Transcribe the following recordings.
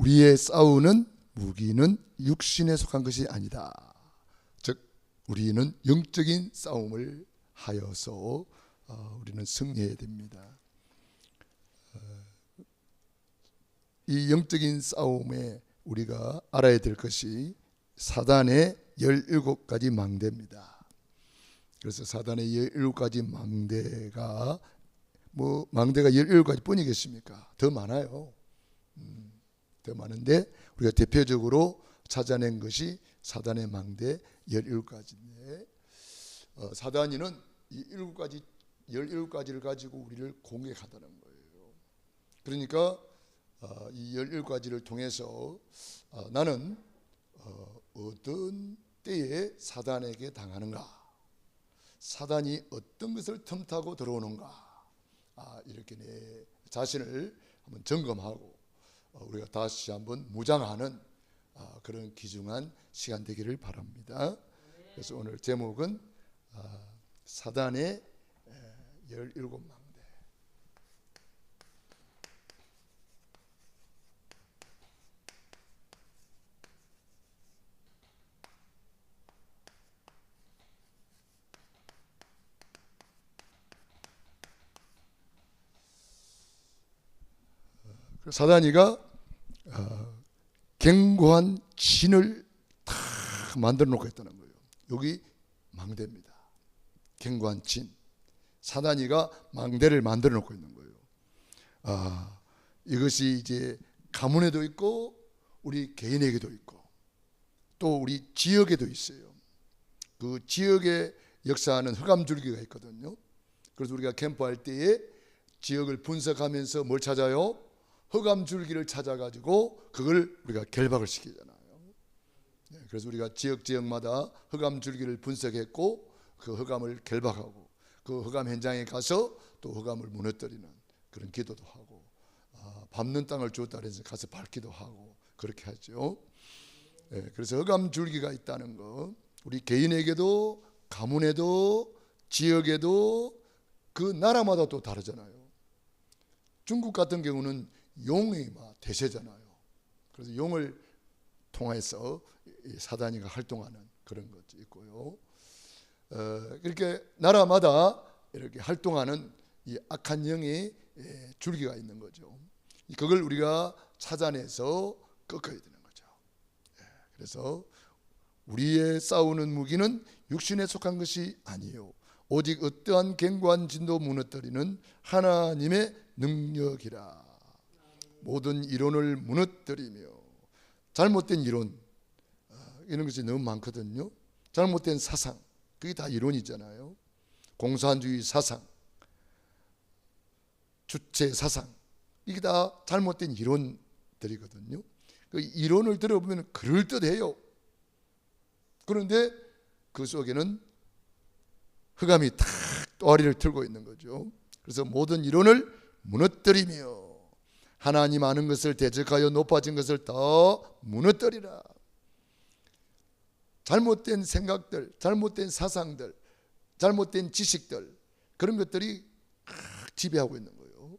우리의 싸우는 무기는 육신에 속한 것이 아니다. 즉 우리는 영적인 싸움을 하여서 우리는 승리해야 됩니다. 이 영적인 싸움에 우리가 알아야 될 것이 사단의 17가지 망대입니다. 그래서 사단의 17가지 망대가 망대가 17가지 뿐이겠습니까? 더 많아요. 더 많은데 우리가 대표적으로 찾아낸 것이 사단의 망대 17가지인데 사단이는 이 17가지를 가지고 우리를 공격하다는 거예요. 그러니까 이 17가지를 통해서 나는 어떤 때에 사단에게 당하는가, 사단이 어떤 것을 틈타고 들어오는가, 이렇게 내 자신을 한번 점검하고 우리가 다시 한번 무장하는 그런 귀중한 시간 되기를 바랍니다. 그래서 오늘 제목은 사단의 17망대. 사단이가 견고한 진을 다 만들어 놓고 있다는 거예요. 여기 망대입니다. 견고한 진. 사단이가 망대를 만들어 놓고 있는 거예요. 이것이 이제 가문에도 있고 우리 개인에게도 있고 또 우리 지역에도 있어요. 그 지역에 역사하는 흑암줄기가 있거든요. 그래서 우리가 캠프할 때에 지역을 분석하면서 뭘 찾아요? 흑암줄기를 찾아가지고 그걸 우리가 결박을 시키잖아요. 그래서 우리가 지역마다 흑암줄기를 분석했고 그 흑암을 결박하고 그 흑암 현장에 가서 또 흑암을 무너뜨리는 그런 기도도 하고 밟는 땅을 주었다 그래서 가서 밟기도 하고 그렇게 하죠. 그래서 흑암줄기가 있다는 거 우리 개인에게도 가문에도 지역에도 그 나라마다 또 다르잖아요. 중국 같은 경우는 용이 대세잖아요. 그래서 용을 통해서 사단이가 활동하는 그런 것도 있고요. 그렇게 나라마다 이렇게 활동하는 이 악한 영의 줄기가 있는 거죠. 그걸 우리가 찾아내서 꺾어야 되는 거죠. 그래서 우리의 싸우는 무기는 육신에 속한 것이 아니요 오직 어떠한 견고한 진도 무너뜨리는 하나님의 능력이라. 모든 이론을 무너뜨리며 잘못된 이론 이런 것이 너무 많거든요. 잘못된 사상 그게 다 이론이잖아요. 공산주의 사상, 주체 사상 이게 다 잘못된 이론들이거든요. 그 이론을 들어보면 그럴듯해요. 그런데 그 속에는 흑암이 탁 또아리를 틀고 있는 거죠. 그래서 모든 이론을 무너뜨리며 하나님 아는 것을 대적하여 높아진 것을 더 무너뜨리라. 잘못된 생각들, 잘못된 사상들, 잘못된 지식들 그런 것들이 지배하고 있는 거예요.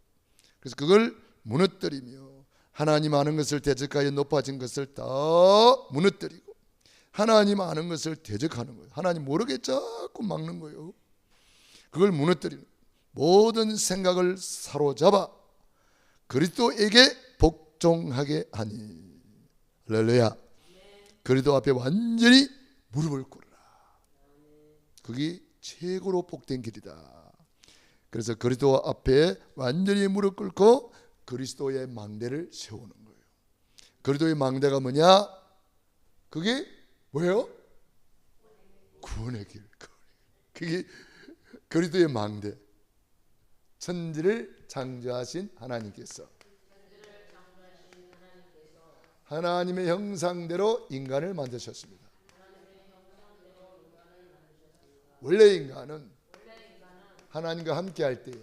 그래서 그걸 무너뜨리며 하나님 아는 것을 대적하여 높아진 것을 더 무너뜨리고 하나님 아는 것을 대적하는 거예요. 하나님 모르게 자꾸 막는 거예요. 그걸 무너뜨리는 모든 생각을 사로잡아 그리스도에게 복종하게 하니. 할렐루야. 그리스도 앞에 완전히 무릎을 꿇으라. 그게 최고로 복된 길이다. 그래서 그리스도 앞에 완전히 무릎 꿇고 그리스도의 망대를 세우는 거예요. 그리스도의 망대가 뭐냐? 그게 뭐예요? 구원의 길. 그게 그리스도의 망대. 천지를 창조하신 하나님께서 하나님의 형상대로 인간을 만드셨습니다. 원래 인간은 하나님과 함께 할 때에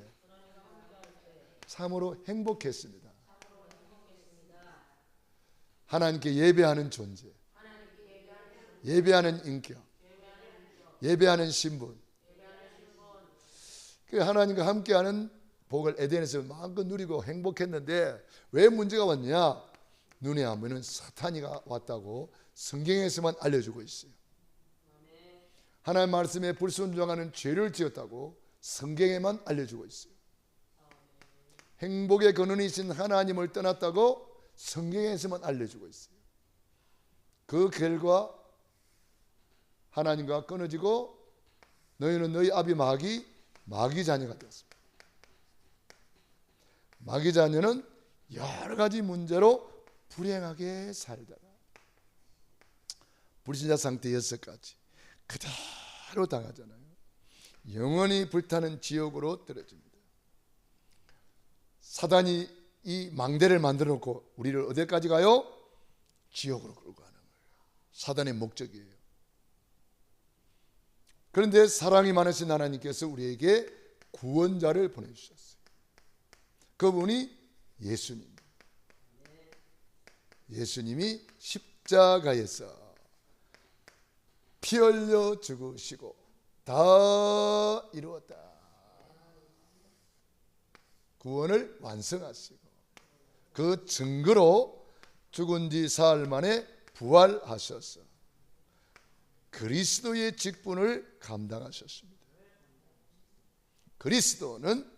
참으로 행복했습니다. 하나님께 예배하는 존재, 예배하는 인격, 예배하는 신분, 그 하나님과 함께하는 복을 에덴에서 마음껏 누리고 행복했는데 왜 문제가 왔냐? 눈에 하면은 사탄이가 왔다고 성경에서만 알려주고 있어요. 하나님 말씀에 불순종하는 죄를 지었다고 성경에만 알려주고 있어요. 행복의 근원이신 하나님을 떠났다고 성경에서만 알려주고 있어요. 그 결과 하나님과 끊어지고 너희는 너희 아비 마귀 자녀가 되었습니다. 마귀 자녀는 여러 가지 문제로 불행하게 살다가 불신자 상태 6가지 그대로 당하잖아요. 영원히 불타는 지옥으로 떨어집니다. 사단이 이 망대를 만들어 놓고 우리를 어디까지 가요? 지옥으로 끌고 가는 거예요. 사단의 목적이에요. 그런데 사랑이 많으신 하나님께서 우리에게 구원자를 보내주셨어요. 그분이 예수님. 예수님이 십자가에서 피 흘려 죽으시고 다 이루었다. 구원을 완성하시고 그 증거로 죽은 지 사흘 만에 부활하셔서 그리스도의 직분을 감당하셨습니다. 그리스도는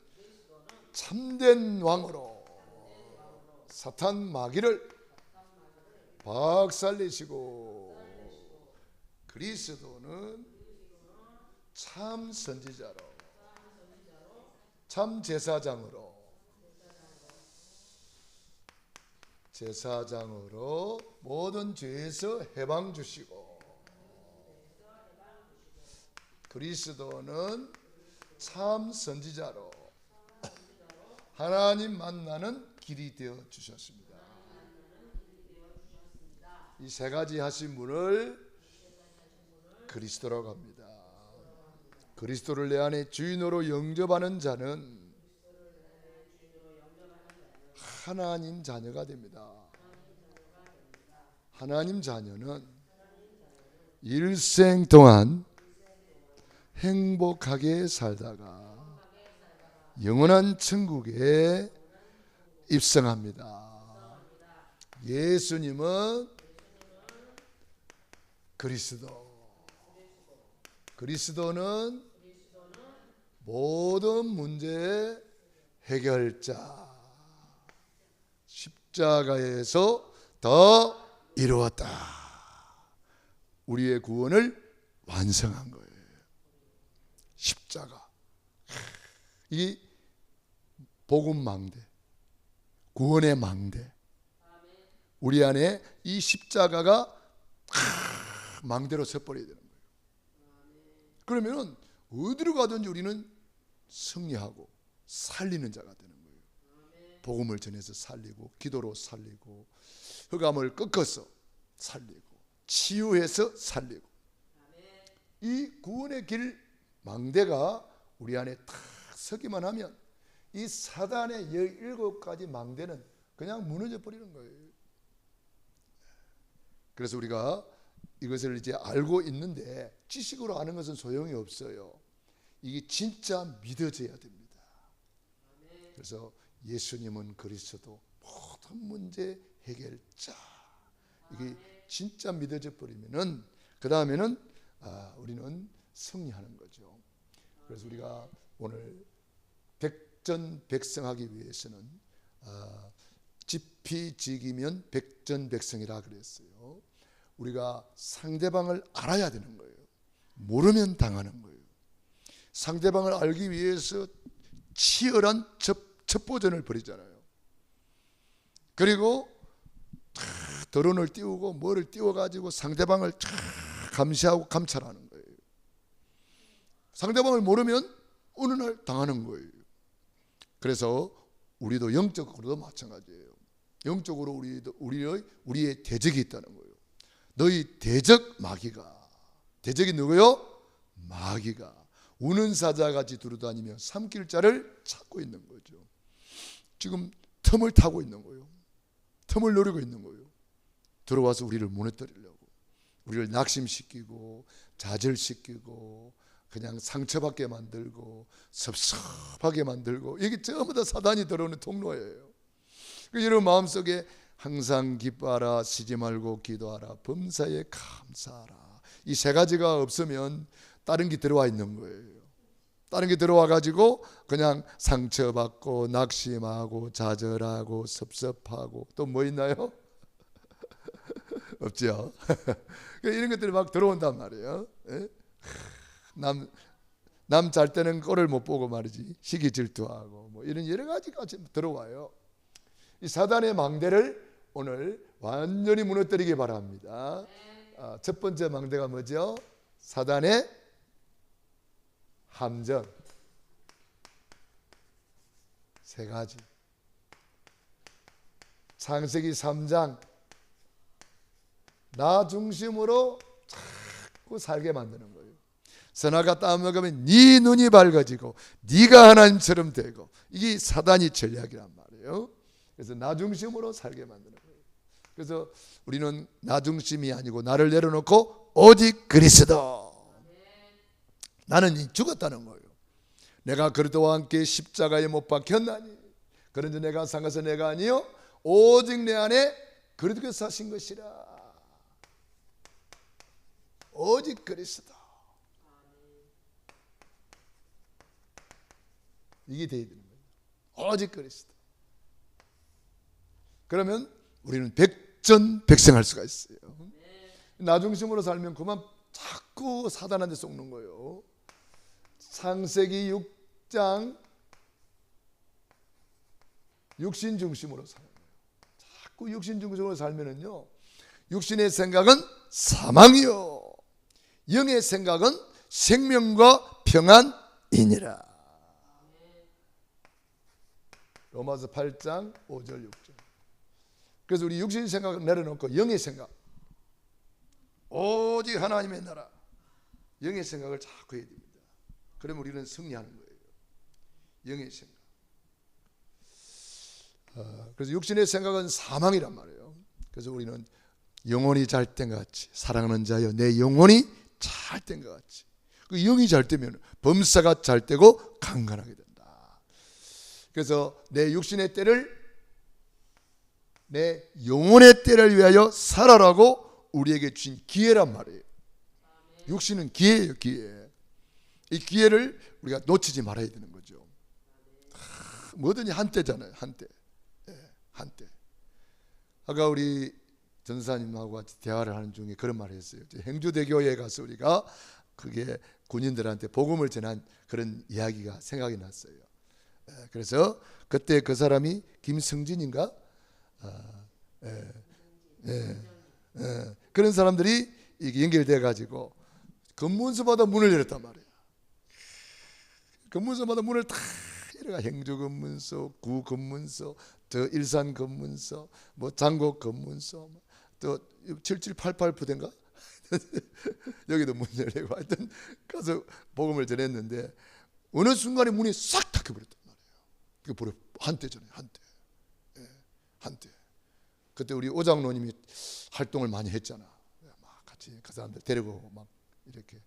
참된 왕으로 사탄 마귀를 박살내시고 그리스도는 참 선지자로 참 제사장으로 모든 죄에서 해방 주시고 그리스도는 참 선지자로 하나님 만나는 길이 되어 주셨습니다. 이 3가지 하신 분을 그리스도라고 합니다. 그리스도를 내 안에 주인으로 영접하는 자는 하나님 자녀가 됩니다. 하나님 자녀는 일생 동안 행복하게 살다가 영원한 천국에 입성합니다. 예수님은 그리스도는 모든 문제의 해결자. 십자가에서 다 이루었다. 우리의 구원을 완성한 거예요. 십자가. 이 복음 망대, 구원의 망대. 우리 안에 이 십자가가 망대로 서버려야 되는 거예요. 그러면 어디로 가든지 우리는 승리하고 살리는 자가 되는 거예요. 복음을 전해서 살리고 기도로 살리고 흑암을 꺾어서 살리고 치유해서 살리고 이 구원의 길 망대가 우리 안에 탁 서기만 하면 이 사단의 17가지 망대는 그냥 무너져 버리는 거예요. 그래서 우리가 이것을 이제 알고 있는데 지식으로 아는 것은 소용이 없어요. 이게 진짜 믿어져야 됩니다. 그래서 예수님은 그리스도 모든 문제 해결자. 이게 진짜 믿어져 버리면은 그 다음에는 우리는 승리하는 거죠. 그래서 우리가 오늘 백전백승하기 위해서는 지피지기면 백전백승이라 그랬어요. 우리가 상대방을 알아야 되는 거예요. 모르면 당하는 거예요. 상대방을 알기 위해서 치열한 첩보전을 벌이잖아요. 그리고 드론을 띄우고 뭐를 띄워가지고 상대방을 감시하고 감찰하는 거예요. 상대방을 모르면 어느 날 당하는 거예요. 그래서 우리도 영적으로도 마찬가지예요. 영적으로 우리의 대적이 있다는 거예요. 너희 대적 마귀가, 대적이 누구요? 마귀가 우는 사자같이 두루다니며 삼킬 자를 찾고 있는 거죠. 지금 틈을 타고 있는 거예요. 틈을 노리고 있는 거예요. 들어와서 우리를 무너뜨리려고, 우리를 낙심시키고 좌절시키고 그냥 상처받게 만들고 섭섭하게 만들고, 이게 전부 다 사단이 들어오는 통로예요. 여러분 마음속에 항상 기뻐하라, 쉬지 말고 기도하라, 범사에 감사하라. 이 세 가지가 없으면 다른 게 들어와 있는 거예요. 다른 게 들어와 가지고 그냥 상처받고 낙심하고 좌절하고 섭섭하고 또 뭐 있나요? 없죠. 이런 것들이 막 들어온단 말이에요. 남 잘 때는 꼴을 못 보고 말이지 시기 질투하고 뭐 이런 여러 가지가 들어와요. 이 사단의 망대를 오늘 완전히 무너뜨리기 바랍니다. 첫 번째 망대가 뭐죠? 사단의 함정. 세 가지. 창세기 3장 나 중심으로 자꾸 살게 만드는 거예요. 선악과 따먹으면 네 눈이 밝아지고 네가 하나님처럼 되고, 이게 사단이 전략이란 말이에요. 그래서 나 중심으로 살게 만드는 거예요. 그래서 우리는 나 중심이 아니고 나를 내려놓고 오직 그리스도. 나는 죽었다는 거예요. 내가 그리스도와 함께 십자가에 못 박혔나니 그런지 내가 산 것은 내가 아니요 오직 내 안에 그리스도께서 사신 것이라. 오직 그리스도. 이게 되어야 되는 거예요. 오직 그리스도. 그러면 우리는 백전백승할 수가 있어요. 나 중심으로 살면 그만 자꾸 사단한테 속는 거예요. 창세기 6장 육신 중심으로 살아요. 자꾸 육신 중심으로 살면은요, 육신의 생각은 사망이요 영의 생각은 생명과 평안이니라. 로마서 8장 5절 6절. 그래서 우리 육신의 생각을 내려놓고 영의 생각, 오직 하나님의 나라, 영의 생각을 자꾸 해야 됩니다. 그러면 우리는 승리하는 거예요. 영의 생각. 그래서 육신의 생각은 사망이란 말이에요. 그래서 우리는 영혼이 잘 된 것 같이, 사랑하는 자여 내 영혼이 잘 된 것 같이, 그 영이 잘 되면 범사가 잘 되고 강건하게 된다. 그래서 내 육신의 때를 내 영혼의 때를 위하여 살아라고 우리에게 주신 기회란 말이에요. 육신은 기회예요, 기회. 이 기회를 우리가 놓치지 말아야 되는 거죠. 뭐든지 한때잖아요, 한때. 한때. 아까 우리 전사님하고 같이 대화를 하는 중에 그런 말을 했어요. 행주대교에 가서 우리가 그게 군인들한테 복음을 전한 그런 이야기가 생각이 났어요. 그래서 그때 그 사람이 김승진인가? 그런 사람들이 연결돼 가지고 검문소마다 문을 열었단 말이에요. 검문소마다 문을 다 열어가. 행주 검문소, 구 검문소, 저 일산 검문소, 뭐 장곡 검문소, 또 7788 부대인가? 여기도 문 열리고 하여튼 가서 복음을 전했는데 어느 순간에 문이 싹 닫혀버렸단 말이에요. 그게 바로 한때잖아요. 한때. 그때 우리 오장로님이 활동을 많이 했잖아. 막 같이 그 사람들 데리고 막 이렇게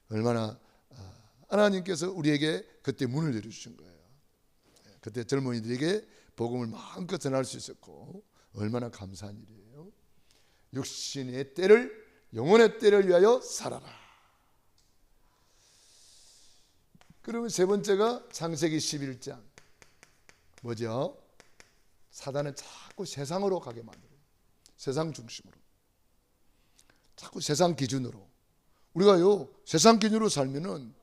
얼마나 하나님께서 우리에게 그때 문을 열어주신 거예요. 그때 젊은이들에게 복음을 마음껏 전할 수 있었고 얼마나 감사한 일이에요. 육신의 때를 영혼의 때를 위하여 살아라. 그러면 세 번째가 창세기 11장 뭐죠? 사단은 자꾸 세상으로 가게 만들어요. 세상 중심으로. 자꾸 세상 기준으로. 우리가요 세상 기준으로 살면은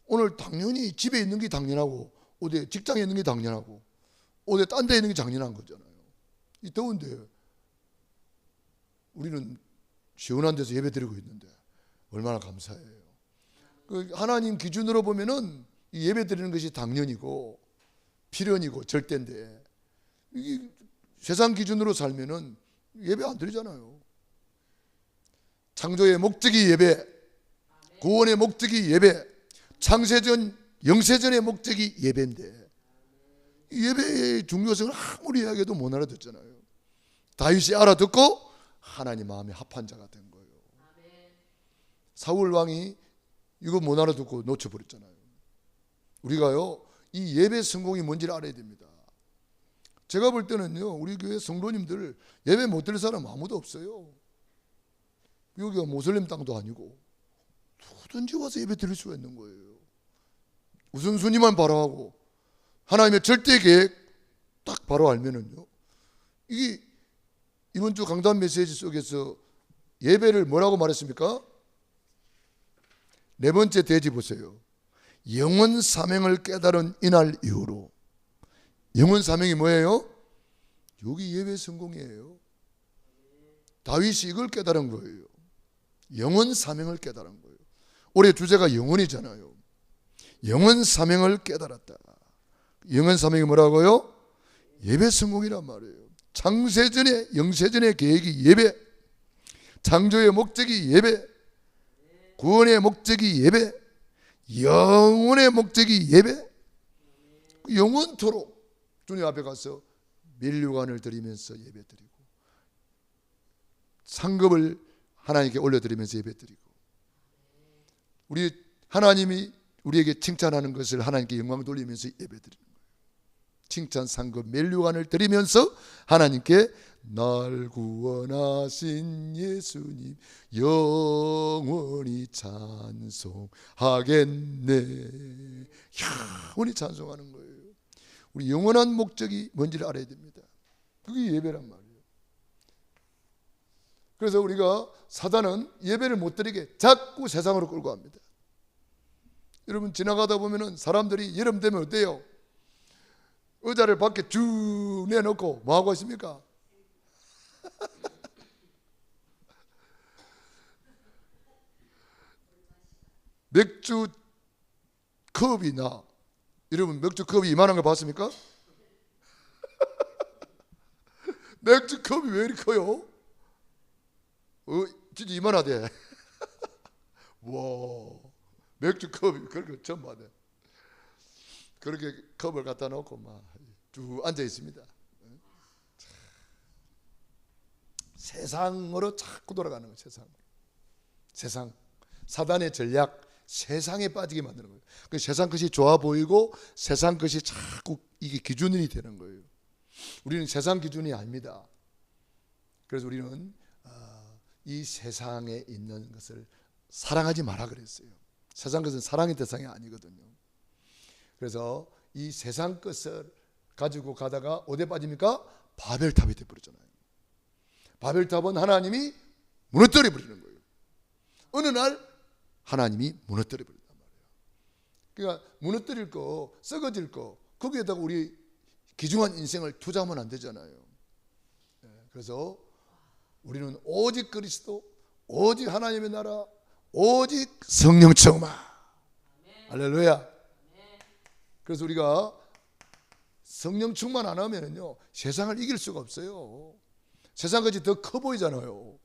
오늘 당연히 집에 있는 게 당연하고 어디 직장에 있는 게 당연하고 어디 딴 데 있는 게 당연한 거잖아요. 이 더운데 우리는 시원한 데서 예배 드리고 있는데 얼마나 감사해요. 그 하나님 기준으로 보면은 이 예배 드리는 것이 당연이고 필연이고 절대인데 이 세상 기준으로 살면은 예배 안 드리잖아요. 창조의 목적이 예배, 구원의 목적이 예배, 창세전 영세전의 목적이 예배인데 예배의 중요성을 아무리 이야기해도 못 알아듣잖아요. 다윗이 알아듣고 하나님 마음에 합한 자가 된 거예요. 사울 왕이 이거 못 알아듣고 놓쳐버렸잖아요. 우리가요 이 예배 성공이 뭔지를 알아야 됩니다. 제가 볼 때는요, 우리 교회 성도님들 예배 못 드릴 사람 아무도 없어요. 여기가 모슬렘 땅도 아니고 누구든지 와서 예배 드릴 수가 있는 거예요. 우선순위만 바라하고 하나님의 절대 계획 딱 바로 알면은요, 이게 이번 주 강단 메시지 속에서 예배를 뭐라고 말했습니까? 네 번째 대지 보세요. 영원 사명을 깨달은 이날 이후로. 영원 사명이 뭐예요? 여기 예배 성공이에요. 다윗이 이걸 깨달은 거예요. 영원 사명을 깨달은 거예요. 올해 주제가 영원이잖아요. 영원 사명을 깨달았다. 영원 사명이 뭐라고요? 예배 성공이란 말이에요. 창세전에 영세전의 계획이 예배, 창조의 목적이 예배, 구원의 목적이 예배, 영원의 목적이 예배. 영원토록 주님 앞에 가서 면류관을 드리면서 예배드리고 상급을 하나님께 올려드리면서 예배드리고, 우리 하나님이 우리에게 칭찬하는 것을 하나님께 영광 돌리면서 예배드리는 거예요. 칭찬 상급 면류관을 드리면서 하나님께 날 구원하신 예수님 영원히 찬송하겠네. 영원히 찬송하는 거예요. 우리 영원한 목적이 뭔지를 알아야 됩니다. 그게 예배란 말이에요. 그래서 우리가 사단은 예배를 못 드리게 자꾸 세상으로 끌고 갑니다. 여러분, 지나가다 보면은 사람들이 여름 되면 어때요? 의자를 밖에 쭉 내놓고 뭐 하고 있습니까? 맥주 컵이나, 여러분 맥주 컵이 이만한 거 봤습니까? 맥주 컵이 왜 이렇게 커요? 진짜 이만하대. 와, 맥주 컵이 그렇게 처음 봤네. 그렇게 컵을 갖다 놓고 막 쭉 앉아 있습니다. 세상으로 자꾸 돌아가는 거예요. 세상, 사단의 전략, 세상에 빠지게 만드는 거예요. 그 세상 것이 좋아 보이고 세상 것이 자꾸 이게 기준이 되는 거예요. 우리는 세상 기준이 아닙니다. 그래서 우리는 이 세상에 있는 것을 사랑하지 마라 그랬어요. 세상 것은 사랑의 대상이 아니거든요. 그래서 이 세상 것을 가지고 가다가 어디에 빠집니까? 바벨탑이 되어버리잖아요. 바벨탑은 하나님이 무너뜨려 버리는 거예요. 어느 날 하나님이 무너뜨려 버린단 말이에요. 그러니까 무너뜨릴 거, 썩어질 거, 거기에다가 우리 귀중한 인생을 투자하면 안 되잖아요. 그래서 우리는 오직 그리스도, 오직 하나님의 나라, 오직 성령 충만. 할렐루야. 그래서 우리가 성령 충만 안 하면요, 세상을 이길 수가 없어요. 세상까지 더 커 보이잖아요.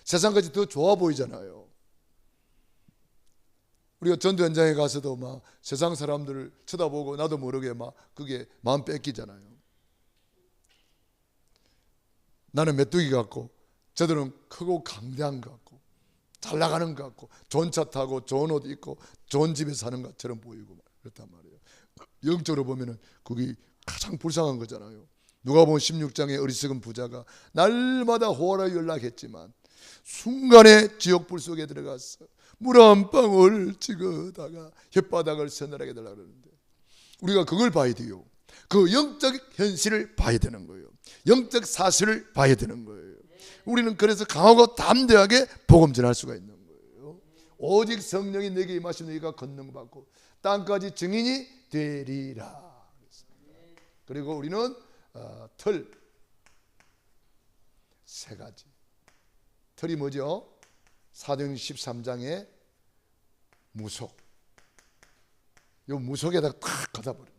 세상까지 더 좋아 보이잖아요. 우리가 전도 현장에 가서도 막 세상 사람들을 쳐다보고 나도 모르게 막 그게 마음 뺏기잖아요. 나는 메뚜기 같고 저들은 크고 강대한 것 같고 잘 나가는 것 같고 좋은 차 타고 좋은 옷 입고 좋은 집에 사는 것처럼 보이고 그렇단 말이에요. 영적으로 보면은 그게 가장 불쌍한 거잖아요. 누가복음 16장의 어리석은 부자가 날마다 호화를 연락했지만 순간에 지옥불 속에 들어가서 물 한 방울 찍어다가 혓바닥을 서늘하게 달라고 그러는데, 우리가 그걸 봐야 돼요. 그 영적 현실을 봐야 되는 거예요. 영적 사실을 봐야 되는 거예요. 우리는 그래서 강하고 담대하게 복음 전할 수가 있는 거예요. 오직 성령이 내게 임하시면 너희가 권능받고 땅까지 증인이 되리라. 그리고 우리는 틀 세 가지. 틀이 뭐죠? 사도행전 13장의 무속. 이 무속에다가 탁 갖다 버려요.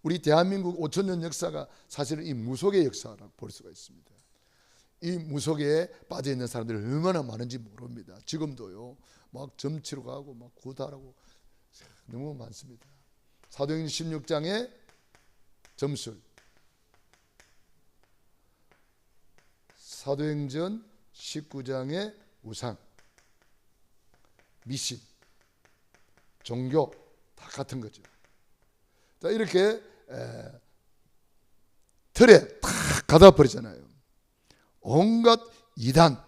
우리 대한민국 5,000년 역사가 사실은 이 무속의 역사라고 볼 수가 있습니다. 이 무속에 빠져 있는 사람들이 얼마나 많은지 모릅니다. 지금도요, 막 점치러 가고 막 구달하고 너무 많습니다. 사도행전 16장의 점술, 사도행전 19장의 우상, 미신, 종교 다 같은 거죠. 자, 이렇게 틀에 탁 가다 버리잖아요. 온갖 이단,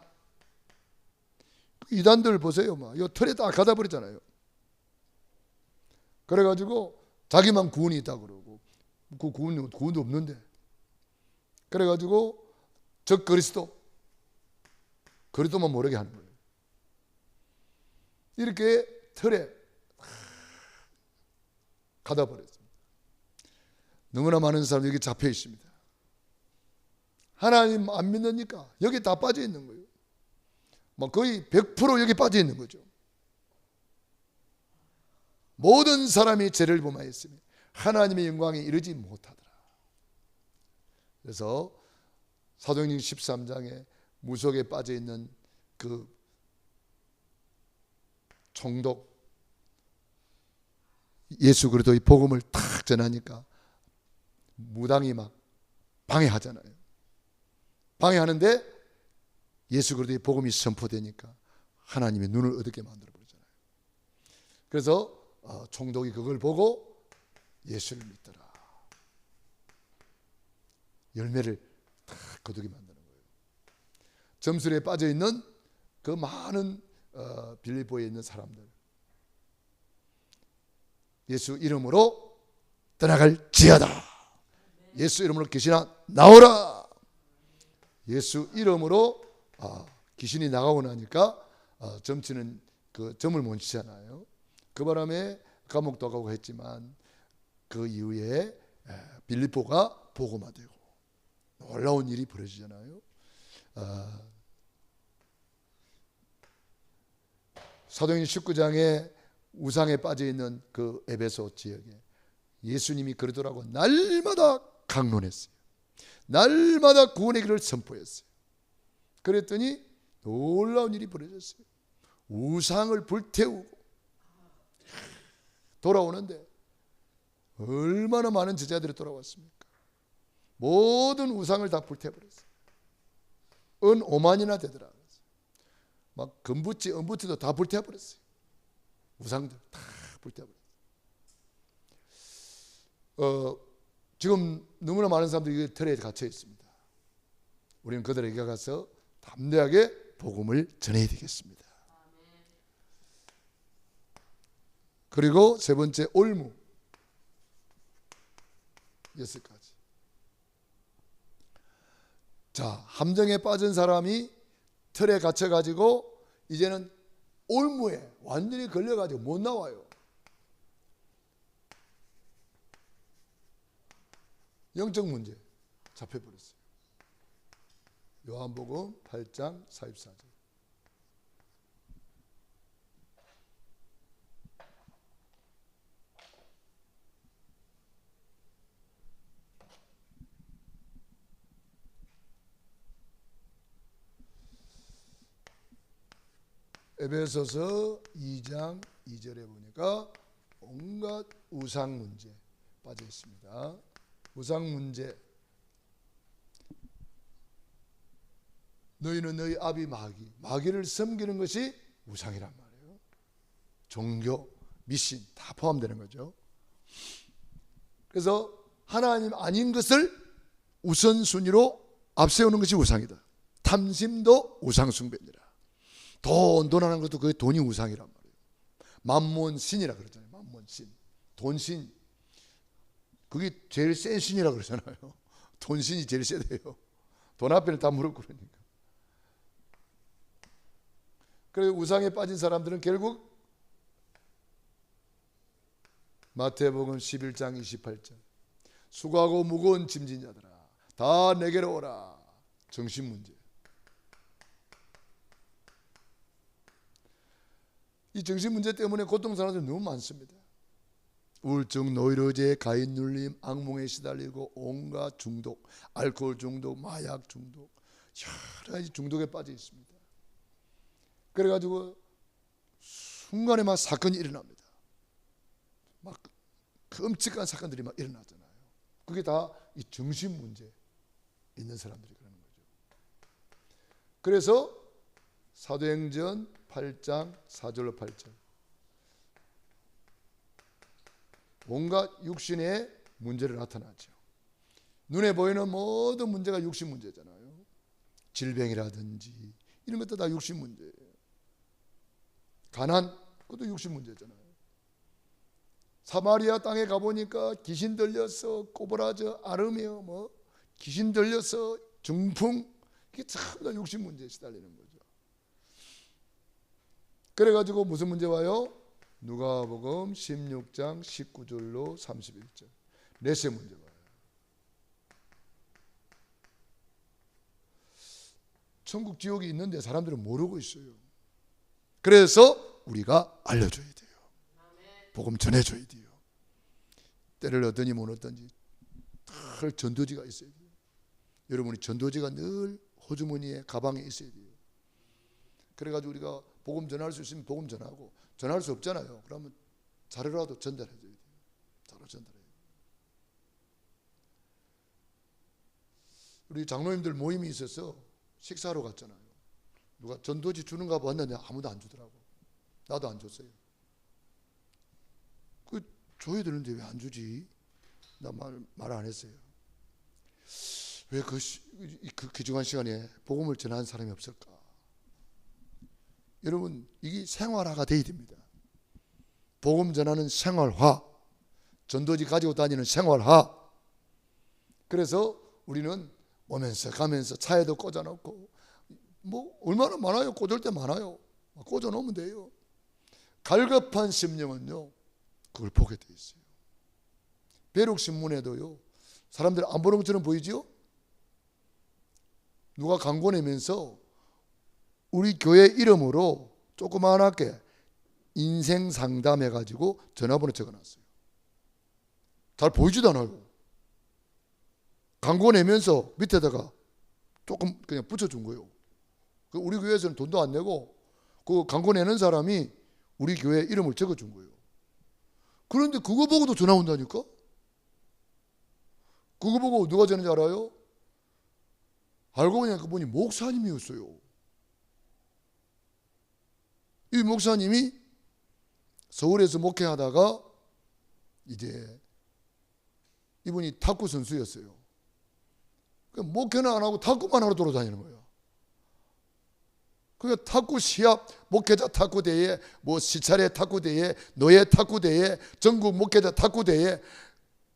이단들 보세요. 막 이 틀에 다 가다 버리잖아요. 그래가지고 자기만 구원이 있다 그러고, 그 구원도 없는데. 그래가지고 적 그리스도만 모르게 하는 거예요. 이렇게 틀에 가다 버렸습니다. 너무나 많은 사람이 여기 잡혀 있습니다. 하나님 안 믿으니까 여기 다 빠져 있는 거예요. 뭐 거의 100% 여기 빠져 있는 거죠. 모든 사람이 죄를 범하였으니 하나님의 영광에 이르지 못하더라. 그래서 사도행전 13장에 무속에 빠져 있는 그 총독, 예수 그리스도의 복음을 탁 전하니까 무당이 막 방해하잖아요. 방해하는데 예수 그리스도의 복음이 선포되니까 하나님의 눈을 어둡게 만들어 버리잖아요. 그래서 총독이 그걸 보고 예수를 믿더라. 열매를 다 거두게 만드는 거예요. 점술에 빠져 있는 그 많은 빌립보에 있는 사람들, 예수 이름으로 떠나갈지어다. 예수 이름으로 귀신아 나오라. 예수 이름으로 귀신이 나가고 나니까 점치는 그 점을 못 치잖아요. 그 바람에 감옥도 가고 했지만 그 이후에 빌립보가 복음화되고 놀라운 일이 벌어지잖아요. 사도행전 19장에 우상에 빠져 있는 그 에베소 지역에 예수님이 그러더라고 날마다 강론했어요. 날마다 구원의 길을 선포했어요. 그랬더니 놀라운 일이 벌어졌어요. 우상을 불태우고 돌아오는데 얼마나 많은 제자들이 돌아왔습니까? 모든 우상을 다 불태워버렸어요. 은 5만이나 되더라. 막 금부치, 은부치도 다 불태워버렸어요. 우상들 다 불태워버렸어요. 지금 너무나 많은 사람들이 이 틀에 갇혀 있습니다. 우리는 그들에게 가서 담대하게 복음을 전해야 되겠습니다. 그리고 세 번째 올무 6가지. 자, 함정에 빠진 사람이 틀에 갇혀가지고 이제는 올무에 완전히 걸려가지고 못 나와요. 영적 문제 잡혀버렸어요. 요한복음 8장 44절. 에베소서 2장 2절에 보니까 온갖 우상 문제 빠져 있습니다. 우상 문제. 너희는 너희 아비 마귀를 섬기는 것이 우상이란 말이에요. 종교, 미신 다 포함되는 거죠. 그래서 하나님 아닌 것을 우선순위로 앞세우는 것이 우상이다. 탐심도 우상숭배니라. 돈 하는 것도 그 돈이 우상이란 말이에요. 만몬신이라 그러잖아요. 만몬신, 돈신. 그게 제일 센 신이라 그러잖아요. 돈신이 제일 세대요. 돈 앞에는 다 무릎 꿇으니까. 그래서 우상에 빠진 사람들은 결국 마태복음 11장 28절 수고하고 무거운 짐진 자들아 다 내게로 오라. 정신 문제. 이 정신 문제 때문에 고통 사람들이 너무 많습니다. 우울증, 노이로제, 가인 눌림, 악몽에 시달리고 온갖 중독, 알코올 중독, 마약 중독, 여러 가지 중독에 빠져 있습니다. 그래가지고 순간에 막 사건이 일어납니다. 막 끔찍한 사건들이 막 일어나잖아요. 그게 다 이 정신 문제 있는 사람들이 그러는 거죠. 그래서 사도행전 8장 4절로 8절 온갖 육신의 문제를 나타나죠. 눈에 보이는 모든 문제가 육신 문제잖아요. 질병이라든지 이런 것도 다 육신 문제예요. 가난, 그것도 육신 문제잖아요. 사마리아 땅에 가보니까 귀신 들려서 꼬부라져 앓으며 귀신 들려서 중풍, 이게 전부 다 육신 문제에 시달리는 거죠. 그래가지고 무슨 문제 와요? 누가복음 16장 19절로 31절 렛의 문제 와요. 천국 지옥이 있는데 사람들은 모르고 있어요. 그래서 우리가 알려줘야 돼요. 복음 전해줘야 돼요. 때를 얻더니 못 얻든지 늘 전도지가 있어야 돼요. 여러분이 전도지가 늘 호주머니에 가방에 있어야 돼요. 그래가지고 우리가 복음 전할 수 있으면 복음 전하고, 전할 수 없잖아요. 그러면 자료라도 전달해줘야 돼요. 자료 전달해요. 우리 장로님들 모임이 있어서 식사하러 갔잖아요. 누가 전도지 주는가 봤는데 아무도 안 주더라고. 나도 안 줬어요. 그 줘야 되는데 왜 안 주지? 나 말 안 했어요. 왜 그 귀중한 시간에 복음을 전하는 사람이 없을까? 여러분, 이게 생활화가 돼야 됩니다. 복음 전하는 생활화, 전도지 가지고 다니는 생활화. 그래서 우리는 오면서 가면서 차에도 꽂아놓고, 얼마나 많아요. 꽂을 때 많아요. 꽂아놓으면 돼요. 갈급한 심령은요, 그걸 보게 돼 있어요. 배룩신문에도요, 사람들 안 보는 것처럼 보이죠? 누가 광고 내면서 우리 교회 이름으로 조그만하게 인생 상담해가지고 전화번호 적어놨어요. 잘 보이지도 않아요. 광고 내면서 밑에다가 조금 그냥 붙여준 거예요. 우리 교회에서는 돈도 안 내고 그 광고 내는 사람이 우리 교회 이름을 적어준 거예요. 그런데 그거 보고도 전화 온다니까? 그거 보고 누가 전화인지 알아요? 알고 보니까 그분이 목사님이었어요. 이 목사님이 서울에서 목회하다가 이제 이분이 탁구 선수였어요. 목회는 안 하고 탁구만 하러 돌아다니는 거예요. 그러니까 탁구 시합, 목회자 탁구 대회, 시차례 탁구 대회, 노예 탁구 대회, 전국 목회자 탁구 대회,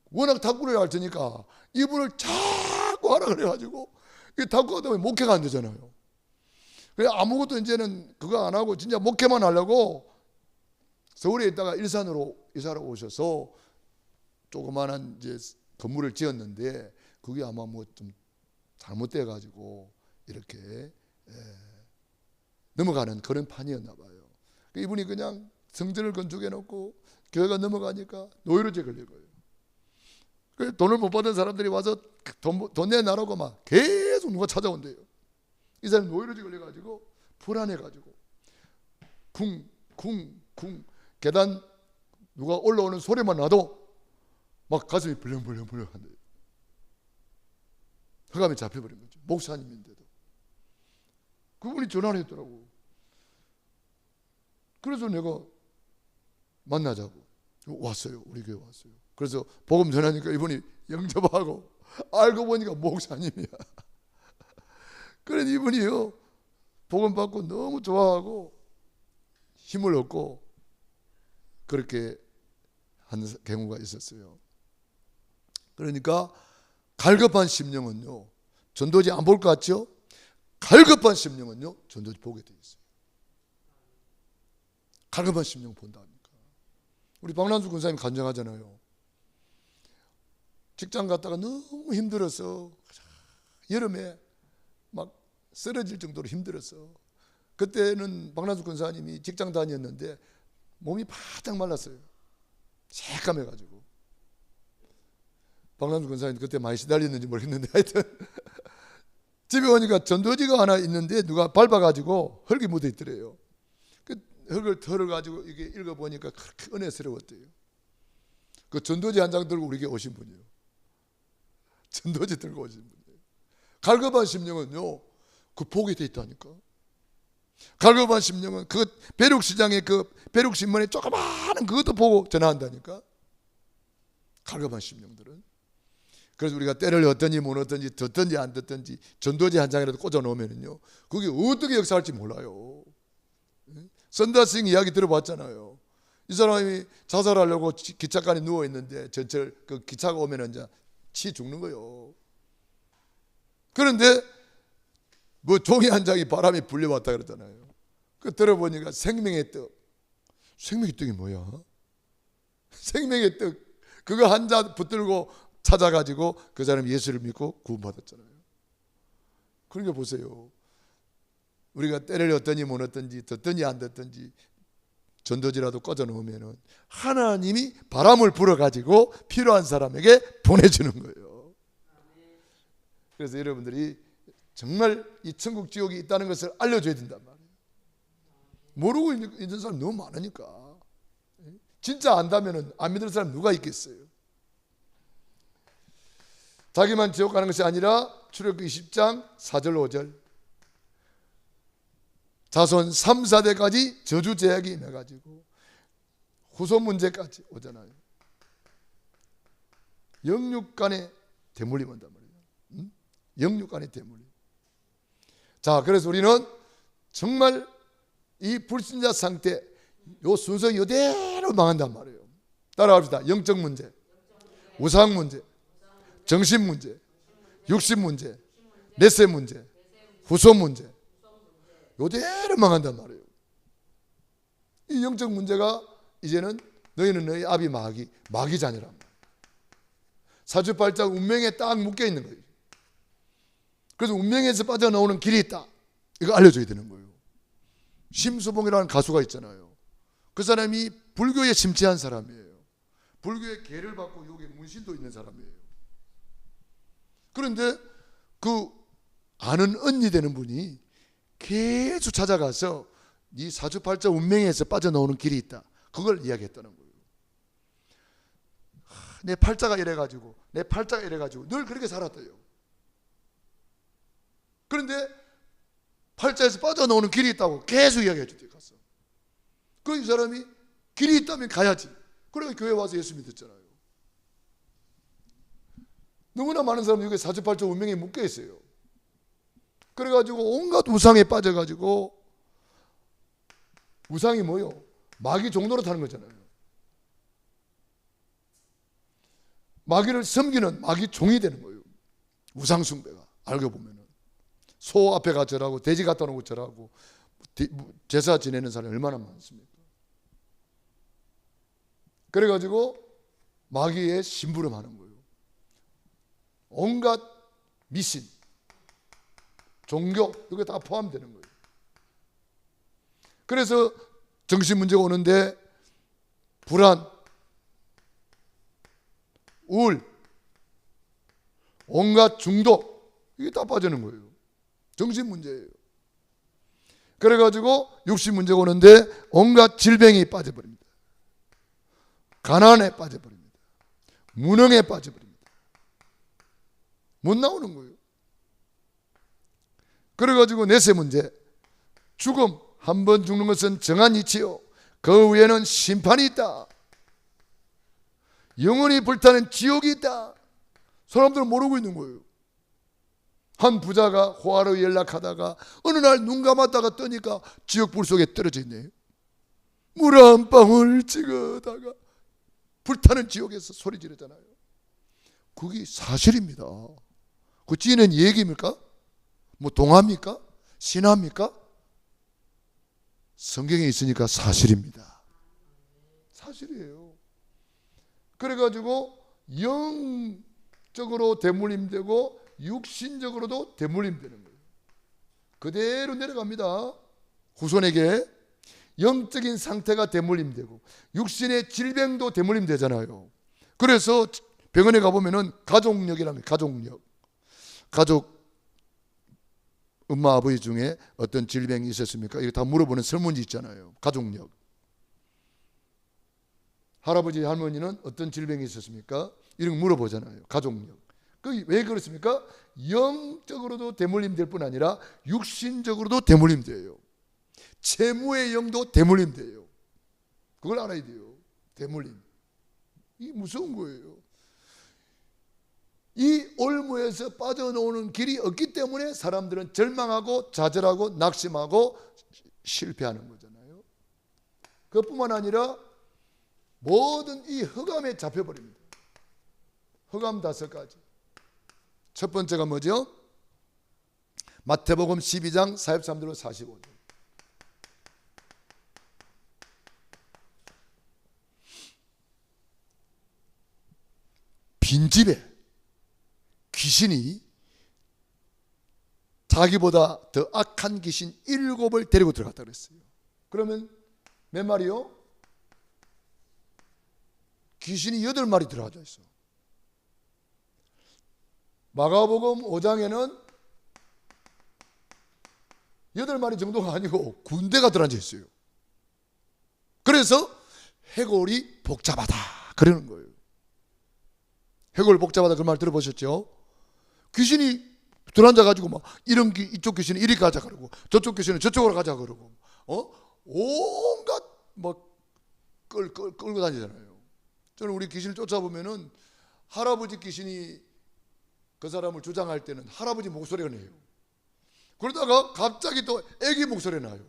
워낙 탁구를 할 테니까 이분을 자꾸 하라 그래가지고 이 탁구가 되면 목회가 안 되잖아요. 그래 아무것도 이제는 그거 안 하고 진짜 목회만 하려고 서울에 있다가 일산으로 이사를 오셔서 조그마한 이제 건물을 지었는데 그게 아마 좀 잘못돼 가지고 이렇게 넘어가는 그런 판이었나 봐요. 이분이 그냥 성전을 건축해 놓고 교회가 넘어가니까 노이로제 걸린 거예요. 돈을 못 받은 사람들이 와서 돈 내놔라고 막 계속 누가 찾아온대요. 이 사람이 노이로제 걸려가지고 불안해가지고 쿵쿵쿵 계단 누가 올라오는 소리만 나도 막 가슴이 벌렁벌렁 한대요. 흑암에 잡혀버린 거죠. 목사님인데도. 그분이 전화를 했더라고. 그래서 내가 만나자고 왔어요. 우리 교회 왔어요. 그래서 복음 전하니까 이분이 영접하고 알고 보니까 목사님이야. 그래서 이분이요 복음 받고 너무 좋아하고 힘을 얻고 그렇게 한 경우가 있었어요. 그러니까 갈급한 심령은요 전도지 안 볼 것 같죠? 갈급한 심령은요 전도지 보게 돼 있어요. 갈급한 심령 본다니까. 우리 박난수 군사님이 간증하잖아요. 직장 갔다가 너무 힘들어서 여름에 막 쓰러질 정도로 힘들었어. 그때는 박난수 군사님이 직장 다녔는데 몸이 바짝 말랐어요. 새까매가지고. 박난수 군사님 그때 많이 시달렸는지 모르겠는데 하여튼 집에 오니까 전도지가 하나 있는데 누가 밟아가지고 흙이 묻어 있더래요. 그 흙을 털어가지고 이게 읽어보니까 그렇게 은혜스러웠대요. 그 전도지 한 장 들고 우리에게 오신 분이에요. 전도지 들고 오신 분이에요. 갈급한 심령은요 그 복이 돼 있다니까. 갈급한 심령은 그 벼룩시장의 그 벼룩신문에 조그마한 그것도 보고 전화한다니까. 갈급한 심령들은. 그래서 우리가 때를 얻든지 못 얻든지 듣든지 안 듣든지 전도지 한 장이라도 꽂아 놓으면요, 그게 어떻게 역사할지 몰라요. 선다스ing 이야기 들어봤잖아요. 이 사람이 자살하려고 기차칸에 누워 있는데 전철 그 기차가 오면은 이제 치 죽는 거요. 그런데 뭐 종이 한 장이 바람에 불려왔다 그러잖아요. 그 들어보니까 생명의 떡. 생명의 떡이 뭐야? 생명의 떡. 그거 한 잔 붙들고 찾아가지고 그 사람이 예수를 믿고 구원받았잖아요. 그러니까 보세요. 우리가 때를 얻든지 못 얻든지 듣든지 안 듣든지 전도지라도 꺼져 놓으면은 하나님이 바람을 불어가지고 필요한 사람에게 보내주는 거예요. 그래서 여러분들이 정말 이 천국 지옥이 있다는 것을 알려줘야 된단 말이에요. 모르고 있는 사람 너무 많으니까. 진짜 안다면은 안 믿을 사람 누가 있겠어요? 자기만 지옥 가는 것이 아니라 출애굽기 20장 4절 5절 자손 3, 4대까지 저주 제약이 임해가지고 후손 문제까지 오잖아요. 영육 간의 대물림 온단 말이에요. 영육 간의 대물림. 자, 그래서 우리는 정말 이 불신자 상태 요 순서 이대로 망한단 말이에요. 따라갑시다. 영적 문제, 우상 문제, 정신 문제, 육신 문제, 내세 문제, 후손 문제 요대로 망한단 말이에요. 이 영적 문제가 이제는 너희는 너희 아비 마귀 자녀란 말이에요. 사주팔자 운명에 딱 묶여 있는 거예요. 그래서 운명에서 빠져나오는 길이 있다. 이거 알려줘야 되는 거예요. 심수봉이라는 가수가 있잖아요. 그 사람이 불교에 심취한 사람이에요. 불교의 계를 받고 여기에 문신도 있는 사람이에요. 그런데 그 아는 언니 되는 분이 계속 찾아가서 이 사주팔자 운명에서 빠져나오는 길이 있다. 그걸 이야기했다는 거예요. 내 팔자가 이래가지고 늘 그렇게 살았대요. 그런데 팔자에서 빠져나오는 길이 있다고 계속 이야기해 주대요. 가서. 그 이 사람이 길이 있다면 가야지. 그래서 교회 와서 예수 믿었잖아요. 너무나 많은 사람들이 여기 사주팔자 운명에 묶여 있어요. 그래가지고 온갖 우상에 빠져가지고 우상이 뭐요? 마귀 종로로 타는 거잖아요. 마귀를 섬기는 마귀 종이 되는 거예요. 우상 숭배가 알고 보면은 소 앞에 가 절하고 돼지 갖다 놓고 절하고 제사 지내는 사람이 얼마나 많습니까? 그래가지고 마귀의 심부름하는 거예요. 온갖 미신, 종교 이게 다 포함되는 거예요. 그래서 정신 문제가 오는데 불안, 우울, 온갖 중독 이게 다 빠지는 거예요. 정신 문제예요. 그래가지고 육신 문제가 오는데 온갖 질병이 빠져버립니다. 가난에 빠져버립니다. 무능에 빠져버립니다. 못 나오는 거예요. 그래가지고 내세 문제, 죽음, 한 번 죽는 것은 정한 이치요 그 위에는 심판이 있다. 영원히 불타는 지옥이 있다. 사람들은 모르고 있는 거예요. 한 부자가 호화로 연락하다가 어느 날 눈 감았다가 뜨니까 지옥불 속에 떨어져 있네요. 물 한 방울 찍어다가 불타는 지옥에서 소리 지르잖아요. 그게 사실입니다. 그 찌는 얘기입니까? 뭐 동화입니까? 신화입니까? 성경에 있으니까 사실입니다. 사실이에요. 그래가지고 영적으로 대물림되고 육신적으로도 대물림되는 거예요. 그대로 내려갑니다. 후손에게 영적인 상태가 대물림되고 육신의 질병도 대물림되잖아요. 그래서 병원에 가보면은 가족력이라는 가족력. 가족 엄마 아버지 중에 어떤 질병이 있었습니까? 이거 다 물어보는 설문지 있잖아요. 가족력. 할아버지 할머니는 어떤 질병이 있었습니까? 이런 거 물어보잖아요. 가족력. 왜 그렇습니까? 영적으로도 대물림될 뿐 아니라 육신적으로도 대물림돼요. 채무의 영도 대물림돼요. 그걸 알아야 돼요. 대물림. 이게 무서운 거예요. 이 올무에서 빠져나오는 길이 없기 때문에 사람들은 절망하고 좌절하고 낙심하고 실패하는 거잖아요. 그것뿐만 아니라 모든 이 흑암에 잡혀버립니다. 흑암 5가지. 첫 번째가 뭐죠? 마태복음 12장 43절로 45절. 빈집에 귀신이 자기보다 더 악한 귀신 7을 데리고 들어갔다 그랬어요. 그러면 몇 마리요? 귀신이 8마리 들어가져 있어. 마가복음 5장에는 8마리 정도가 아니고 군대가 들어앉아 있어요. 그래서 해골이 복잡하다 그러는 거예요. 해골 복잡하다 그 말 들어보셨죠? 귀신이 들어앉아가지고 막 이쪽 귀신은 이리 가자 그러고 저쪽 귀신은 저쪽으로 가자 그러고 온갖 막 끌고 다니잖아요. 저는 우리 귀신을 쫓아보면은 할아버지 귀신이 그 사람을 주장할 때는 할아버지 목소리가 나요. 그러다가 갑자기 또 애기 목소리가 나요.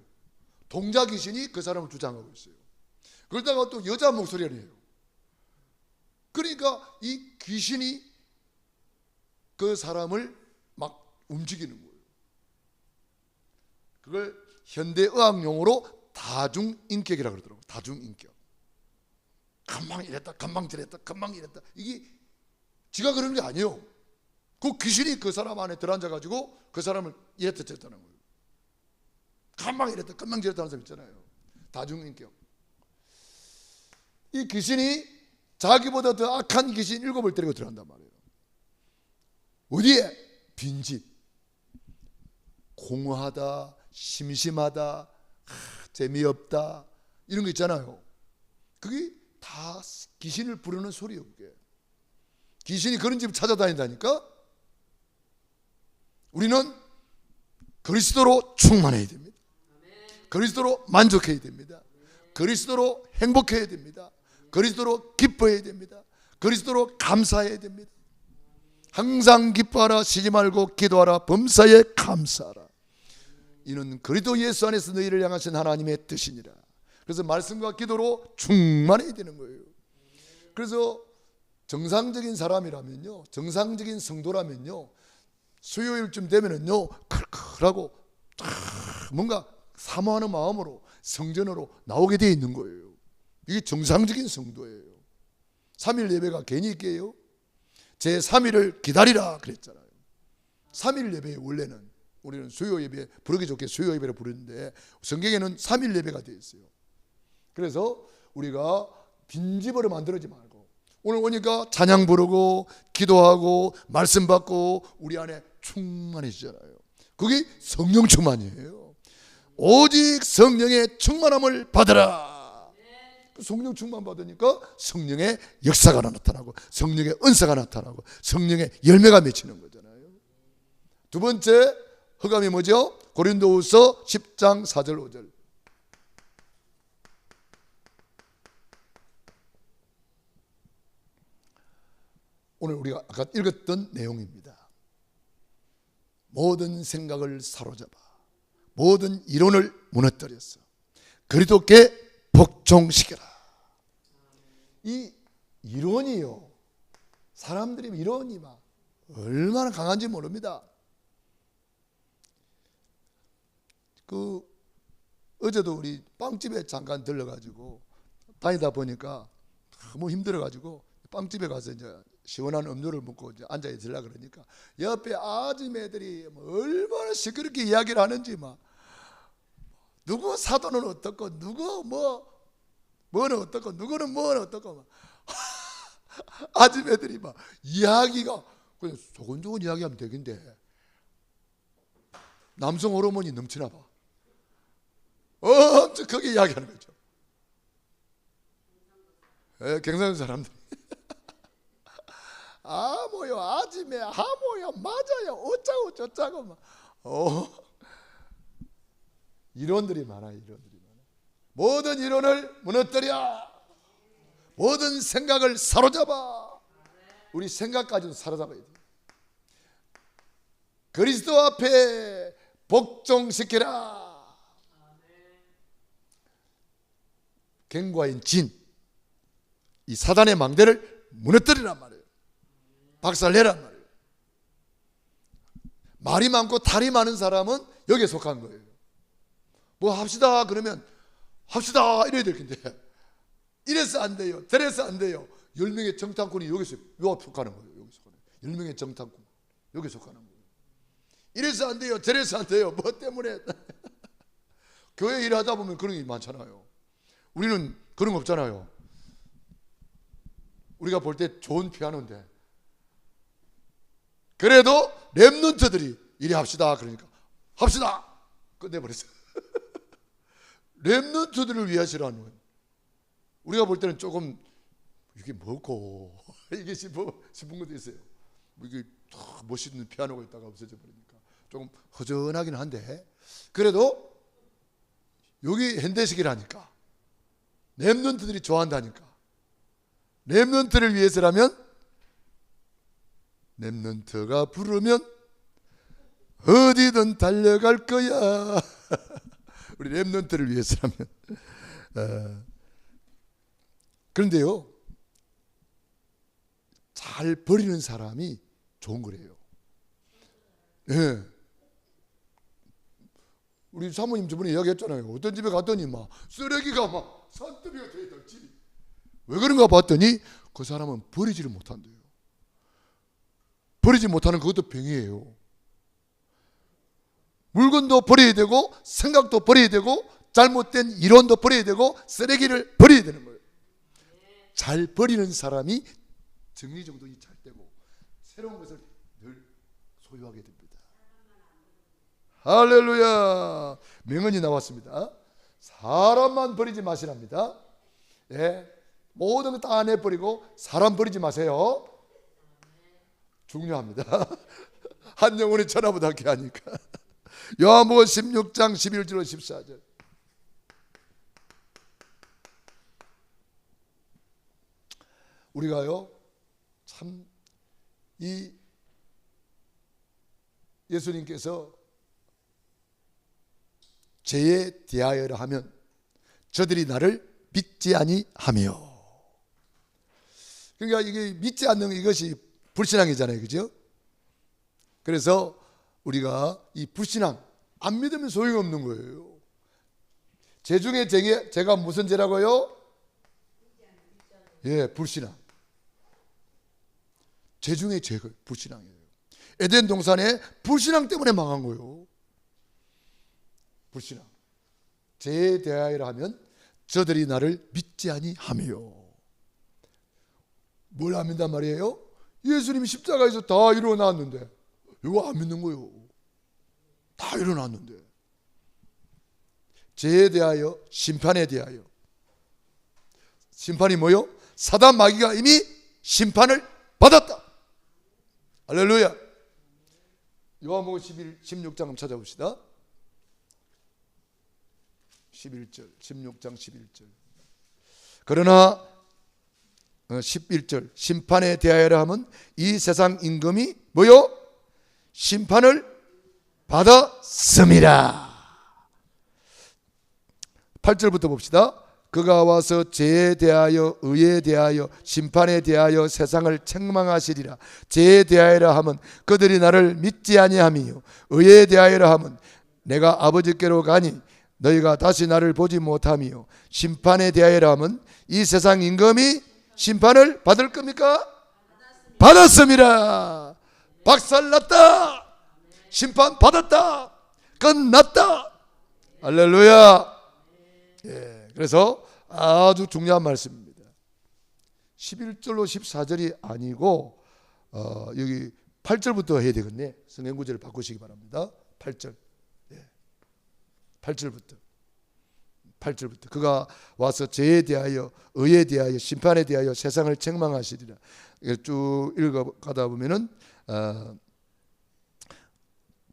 동자 귀신이 그 사람을 주장하고 있어요. 그러다가 또 여자 목소리가 나요. 그러니까 이 귀신이 그 사람을 막 움직이는 거예요. 그걸 현대의학 용어로 다중인격이라고 그러더라고요. 다중인격. 금방 이랬다 금방 저랬다 금방 이랬다. 이게 지가 그러는 게 아니에요. 그 귀신이 그 사람 안에 들어앉아가지고 그 사람을 이랬다 저랬다는 거예요. 금방 이랬다 금방 저랬다는 사람 있잖아요. 다중인격. 이 귀신이 자기보다 더 악한 귀신 7을 데리고 들어간단 말이에요. 어디에? 빈집. 공허하다, 심심하다, 재미없다 이런 거 있잖아요. 그게 다 귀신을 부르는 소리예요. 그게. 귀신이 그런 집을 찾아다닌다니까. 우리는 그리스도로 충만해야 됩니다. 그리스도로 만족해야 됩니다. 그리스도로 행복해야 됩니다. 그리스도로 기뻐해야 됩니다. 그리스도로 감사해야 됩니다. 항상 기뻐하라, 쉬지 말고 기도하라, 범사에 감사하라. 이는 그리스도 예수 안에서 너희를 향하신 하나님의 뜻이니라. 그래서 말씀과 기도로 충만해야 되는 거예요. 그래서 정상적인 사람이라면요, 정상적인 성도라면요, 수요일쯤 되면은요 클클하고 뭔가 사모하는 마음으로 성전으로 나오게 되어 있는 거예요. 이게 정상적인 성도예요. 3일 예배가 괜히 있게요. 제 3일을 기다리라 그랬잖아요. 3일 예배에 원래는 우리는 수요 예배 부르기 좋게 수요 예배를 부르는데 성경에는 3일 예배가 되어 있어요. 그래서 우리가 빈집으로 만들지 말고 오늘 오니까 찬양 부르고 기도하고 말씀 받고 우리 안에 충만해지잖아요. 그게 성령 충만이에요. 오직 성령의 충만함을 받으라. 성령 충만 받으니까 성령의 역사가 나타나고 성령의 은사가 나타나고 성령의 열매가 맺히는 거잖아요. 두 번째 흑암이 뭐죠? 고린도후서 10장 4절 5절. 오늘 우리가 아까 읽었던 내용입니다. 모든 생각을 사로잡아 모든 이론을 무너뜨렸어. 그리스도께 복종시켜라. 이 이론이요, 사람들이 이론이 막 얼마나 강한지 모릅니다. 어제도 우리 빵집에 잠깐 들러가지고 다니다 보니까 너무 힘들어가지고 빵집에 가서 이제 시원한 음료를 먹고 이제 앉아 있으려고 그러니까 옆에 아줌매들이 얼마나 시끄럽게 이야기를 하는지 막 누구 사도는 어떻고 누구 뭐는 어떻고 누구는 뭐는 어떻고 막 아줌매들이 막 이야기가 그냥 조곤조곤 이야기하면 되긴데 남성 호르몬이 넘치나 봐. 엄청 크게 이야기하는 거죠. 경상도 사람들 뭐요 아침에 뭐요 맞아요 어쩌고 저쩌고 막 이론들이 많아요. 이론들이 많아. 모든 이론을 무너뜨려. 모든 생각을 사로잡아. 우리 생각까지도 사로잡아야 돼. 그리스도 앞에 복종시켜라. 갱과인 진, 이 사단의 망대를 무너뜨리란 말이에요. 박살내란 말이에요. 말이 많고 탈이 많은 사람은 여기에 속한 거예요. 뭐 합시다 그러면 합시다 이래야 될 텐데, 이래서 안 돼요, 저래서 안 돼요. 10명의 정탐꾼이 여기서 속하는 거예요. 여기 속하는 거예요. 10명의 정탐꾼 여기 속하는 거예요. 이래서 안 돼요, 저래서 안 돼요. 뭐 때문에? 교회 일하다 보면 그런 게 많잖아요. 우리는 그런 거 없잖아요. 우리가 볼 때 좋은 피아노인데, 그래도 랩런트들이 이래 합시다 그러니까 합시다 끝내버렸어요. 랩런트들을 위하시라는 거예요. 우리가 볼 때는 조금 이게 뭐고 이게 싶은 것도 있어요. 이게 멋있는 피아노가 있다가 없어져 버리니까 조금 허전하긴 한데, 그래도 여기 현대식이라니까, 랩런트들이 좋아한다니까. 랩런트를 위해서라면, 랩런트가 부르면 어디든 달려갈 거야. 우리 랩런트를 위해서라면. 그런데요, 잘 버리는 사람이 좋은 거래요. 예. 우리 사모님 저번에 이야기했잖아요. 어떤 집에 갔더니 막 쓰레기가 막 산더미가 돼 있다, 집이. 왜 그런가 봤더니 그 사람은 버리지를 못한대요. 버리지 못하는 그것도 병이에요. 물건도 버려야 되고, 생각도 버려야 되고, 잘못된 이론도 버려야 되고, 쓰레기를 버려야 되는 거예요. 잘 버리는 사람이 정리정돈이 잘 되고 새로운 것을 늘 소유하게 됩니다. 할렐루야. 명언이 나왔습니다. 사람만 버리지 마시랍니다. 예, 모든 거 다 내버리고 사람 버리지 마세요. 중요합니다. 한 영혼이 천하보다 함께 하니까. 요한복음 16장 11절 14절. 우리가요, 참 이 예수님께서 죄에 대하여라 하면 저들이 나를 믿지 아니하며. 그러니까 이게 믿지 않는 이것이 불신앙이잖아요, 그죠? 그래서 우리가 이 불신앙, 안 믿으면 소용없는 거예요. 죄 중에 죄가 무슨 죄라고요? 예, 불신앙. 죄 중에 죄가 불신앙이에요. 에덴 동산에 불신앙 때문에 망한 거예요. 불신앙. 죄에 대하여라 하면 저들이 나를 믿지 아니하며. 뭘 안 믿단 말이에요? 예수님이 십자가에서 다 일어났는데 이거 안 믿는 거예요. 다 일어났는데. 죄에 대하여, 심판에 대하여. 심판이 뭐요? 사단 마귀가 이미 심판을 받았다. 할렐루야. 요한복음 16장 한번 찾아봅시다. 11절, 16장 11절. 그러나 11절, 심판에 대하여라 하면 이 세상 임금이 뭐요? 심판을 받았음이라. 8절부터 봅시다. 그가 와서 죄에 대하여, 의에 대하여, 심판에 대하여 세상을 책망하시리라. 죄에 대하여라 하면 그들이 나를 믿지 아니하며, 의에 대하여라 하면 내가 아버지께로 가니 너희가 다시 나를 보지 못하며, 심판에 대하여라 하면 이 세상 임금이 심판을 받을 겁니까? 받았습니다. 박살났다. 심판 받았다. 끝났다. 할렐루야. 예. 그래서 아주 중요한 말씀입니다. 11절로 14절이 아니고 여기 8절부터 해야 되겠네. 성경 구절을 바꾸시기 바랍니다. 8절. 예. 8절부터. 그가 와서 죄에 대하여, 의에 대하여, 심판에 대하여 세상을 책망하시리라. 쭉 읽어가다 보면은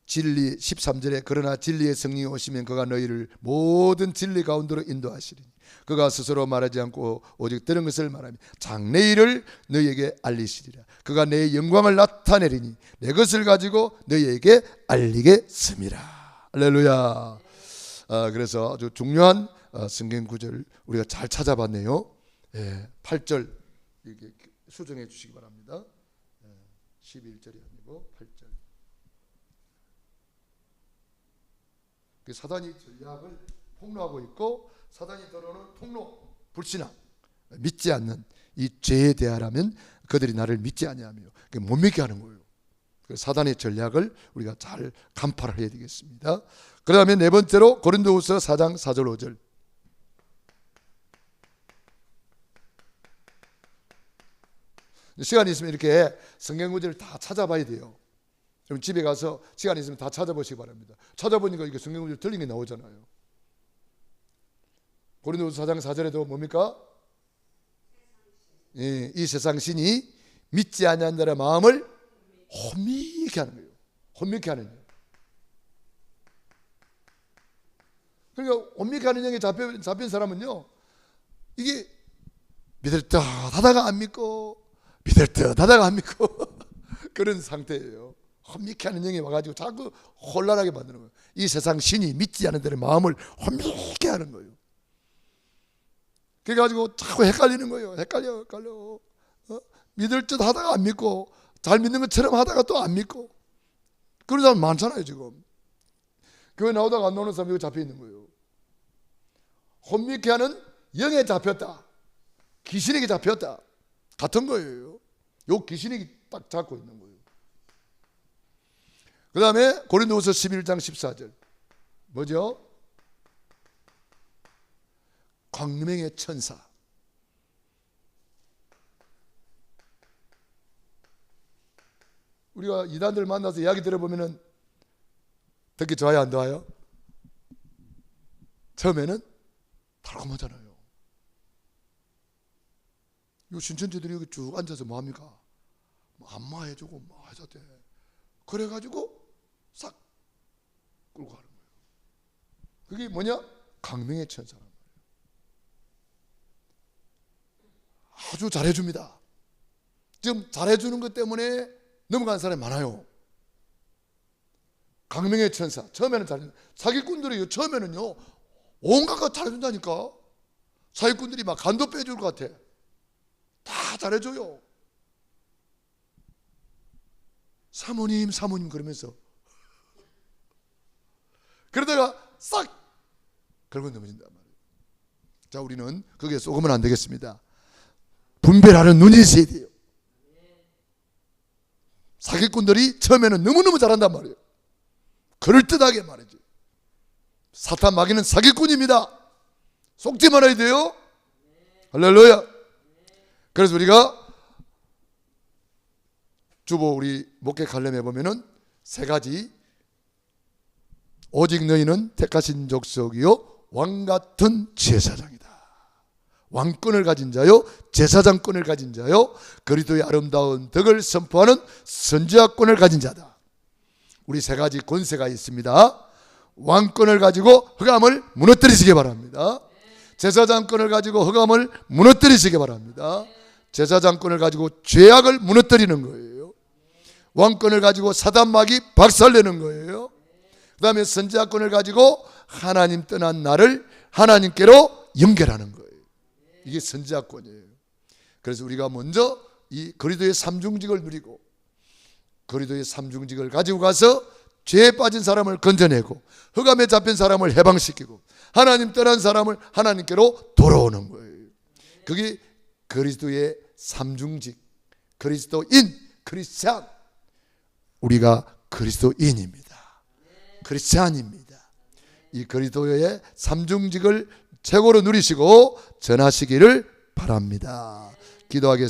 진리 13절에 그러나 진리의 성령이 오시면 그가 너희를 모든 진리 가운데로 인도하시리니 그가 스스로 말하지 않고 오직 들은 것을 말하며 장래일을 너희에게 알리시리라. 그가 내 영광을 나타내리니 내 것을 가지고 너희에게 알리겠습니다. 할렐루야. 그래서 아주 중요한 성경 구절 우리가 잘 찾아봤네요. 8절 이렇게 수정해 주시기 바랍니다. 11절이 아니고 8절. 사단이 전략을 폭로하고 있고 사단이 들어오는 통로 불신앙 믿지 않는 이 죄에 대하라면 그들이 나를 믿지 아니하며 못 믿게 하는 거예요. 사단의 전략을 우리가 잘 간파를 해야 되겠습니다. 그 다음에 네 번째로 고린도후서 4장 4절 5절. 시간이 있으면 이렇게 성경 구절을 다 찾아봐야 돼요. 그럼 집에 가서 시간이 있으면 다 찾아보시기 바랍니다. 찾아보니까 이게 성경 구절 틀린 게 나오잖아요. 고린도후서 4장 4절에도 뭡니까? 이 세상 신이 믿지 아니한 자의 마음을 혼미케 하는 거예요. 혼미케 하는 영. 그러니까 혼미케 하는 영에 잡힌 사람은요, 이게 믿을 듯 하다가 안 믿고 믿을 듯 하다가 안 믿고 그런 상태예요. 혼미케 하는 영이 와가지고 자꾸 혼란하게 만드는 거예요. 이 세상 신이 믿지 않는 자의 마음을 혼미케 하는 거예요. 그래가지고 자꾸 헷갈리는 거예요. 헷갈려. 믿을 듯 하다가 안 믿고 잘 믿는 것처럼 하다가 또 안 믿고 그런 사람 많잖아요. 지금 교회 나오다가 안 나오는 사람 이거 잡혀 있는 거예요. 혼미케 하는 영에 잡혔다, 귀신에게 잡혔다 같은 거예요. 요 귀신이 딱 잡고 있는 거예요. 그 다음에 고린도후서 11장 14절 뭐죠? 광명의 천사. 우리가 이단들 만나서 이야기 들어보면 듣기 좋아요, 안 좋아요? 처음에는 달콤하잖아요. 이 신천지들이 여기 쭉 앉아서 뭐합니까? 안마해주고 뭐 하자대. 그래가지고 싹 끌고 가는 거예요. 그게 뭐냐? 광명의 천사란 말이에요. 아주 잘해줍니다. 지금 잘해주는 것 때문에 넘어간 사람이 많아요. 광명의 천사. 처음에는 잘해. 사기꾼들이 처음에는요 온갖 거 잘해준다니까. 사기꾼들이 막 간도 빼줄 것 같아. 다 잘해줘요. 사모님 그러면서 그러다가 싹 걸고 넘어진단 말이에요. 자, 우리는 거기에 속으면 안 되겠습니다. 분별하는 눈이 있어야 돼요. 사기꾼들이 처음에는 너무너무 잘한단 말이에요. 그럴듯하게 말이지. 사탄 마귀는 사기꾼입니다. 속지 말아야 돼요. 할렐루야. 그래서 우리가 주보 우리 목회 관련해 보면은 세 가지. 오직 너희는 택하신 족속이요 왕같은 제사장이다. 왕권을 가진 자요 제사장권을 가진 자요 그리스도의 아름다운 덕을 선포하는 선지자권을 가진 자다. 우리 세 가지 권세가 있습니다. 왕권을 가지고 흑암을 무너뜨리시기 바랍니다. 제사장권을 가지고 흑암을 무너뜨리시기 바랍니다. 제사장권을 가지고 죄악을 무너뜨리는 거예요. 왕권을 가지고 사단 마귀 박살내는 거예요. 그 다음에 선지자권을 가지고 하나님 떠난 나를 하나님께로 연결하는 거예요. 이게 선지자권이에요. 그래서 우리가 먼저 이 그리스도의 삼중직을 누리고 그리스도의 삼중직을 가지고 가서 죄에 빠진 사람을 건져내고 흑암에 잡힌 사람을 해방시키고 하나님 떠난 사람을 하나님께로 돌아오는 거예요. 그게 그리스도의 삼중직, 그리스도인, 크리스찬. 우리가 그리스도인입니다. 크리스찬입니다. 이 그리스도의 삼중직을 최고로 누리시고 전하시기를 바랍니다. 기도하겠습니다.